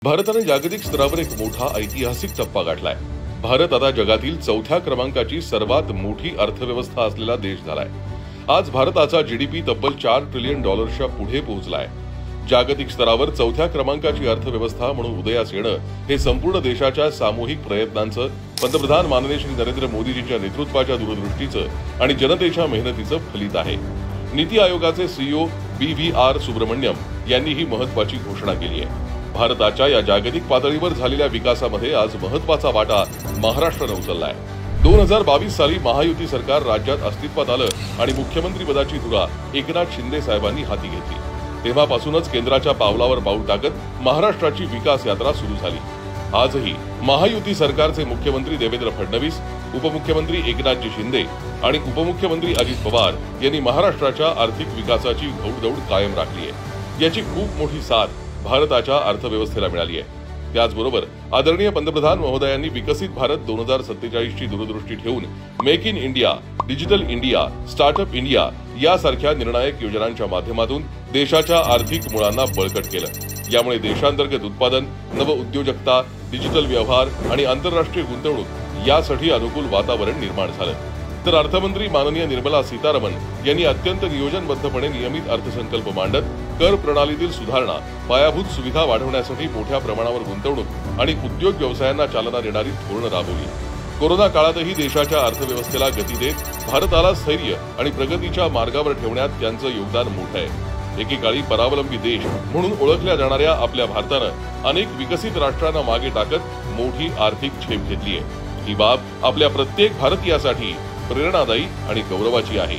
भारताने जागतिक स्तरावर एक मोठा ऐतिहासिक टप्पा गाठलाय। भारत आता जगातील चौथ्या क्रमांकाची सर्वात मोठी अर्थव्यवस्था असलेला देश झालाय। आज भारताचा जीडीपी तब्बल $4 ट्रिलियन पुढे पोहोचलाय। जागतिक स्तरावर चौथ्या क्रमांकाची अर्थव्यवस्था म्हणून उदयास येणं हे संपूर्ण देशाच्या सामूहिक प्रयत्नांचं, पंतप्रधान माननीय श्री नरेंद्र मोदीजींच्या नेतृत्वाच्या दूरदृष्टीचं आणि जनतेच्या मेहनतीचं फलित आहे। नीती आयोगाचे सीईओ BVR सुब्रमण्यम यांनी ही महत्त्वाची घोषणा केली आहे। भारताच्या या जागतिक पातळीवर झालेल्या विकासामध्ये आज महत्त्वाचा वाटा महाराष्ट्राने उचललाय। 2022 साली महायुती सरकार राज्यात अस्तित्वात आलं आणि मुख्यमंत्री पदाची धुरा एकनाथ शिंदे साहेबांनी हाती घेतली। तेव्हापासूनच केंद्राच्या पावलावर पाऊल टाकत महाराष्ट्राची विकास यात्रा सुरू झाली। आजही महायुती सरकारचे मुख्यमंत्री देवेंद्र फडणवीस, उपमुख्यमंत्री एकनाथजी शिंदे आणि उपमुख्यमंत्री अजित पवार यांनी महाराष्ट्राच्या आर्थिक विकासाची घौडदौड कायम राखली आहे। याची खूप मोठी साथ भारताच्या अर्थव्यवस्थेला मिळाली आहे। त्याचबरोबर आदरणीय पंतप्रधान महोदयांनी विकसित भारत 2047 ची दूरदृष्टी ठेवून make in India, digital India, startup India यासारख्या निर्णायक योजनांच्या माध्यमातून देशाच्या आर्थिक मुळांना बळकट केलं। यामुळे देशांतर्गत उत्पादन, नवउद्योजकता, डिजिटल व्यवहार आणि आंतरराष्ट्रीय गुंतवणूक यासाठी अनुकूल वातावरण निर्माण झालं। तर अर्थमंत्री माननीय निर्मला सीतारामन यांनी अत्यंत नियोजनबद्धपणे नियमित अर्थसंकल्प मांडत कर प्रणालीतील सुधारणा, पायाभूत सुविधा वाढवण्यासाठी मोठ्या प्रमाणावर गुंतवणूक आणि उद्योग व्यवसायांना चालना देणारी धोरणं राबवली। कोरोना काळातही देशाच्या अर्थव्यवस्थेला गती देत भारताला स्थैर्य आणि प्रगतीच्या मार्गावर ठेवण्यात त्यांचं योगदान मोठं आहे। एकेकाळी परावलंबी देश म्हणून ओळखल्या जाणाऱ्या आपल्या भारतानं अनेक विकसित राष्ट्रांना मागे टाकत मोठी आर्थिक झेप घेतली आहे। ही बाब आपल्या प्रत्येक भारतीयासाठी प्रेरणादायी आणि गौरवाची आहे।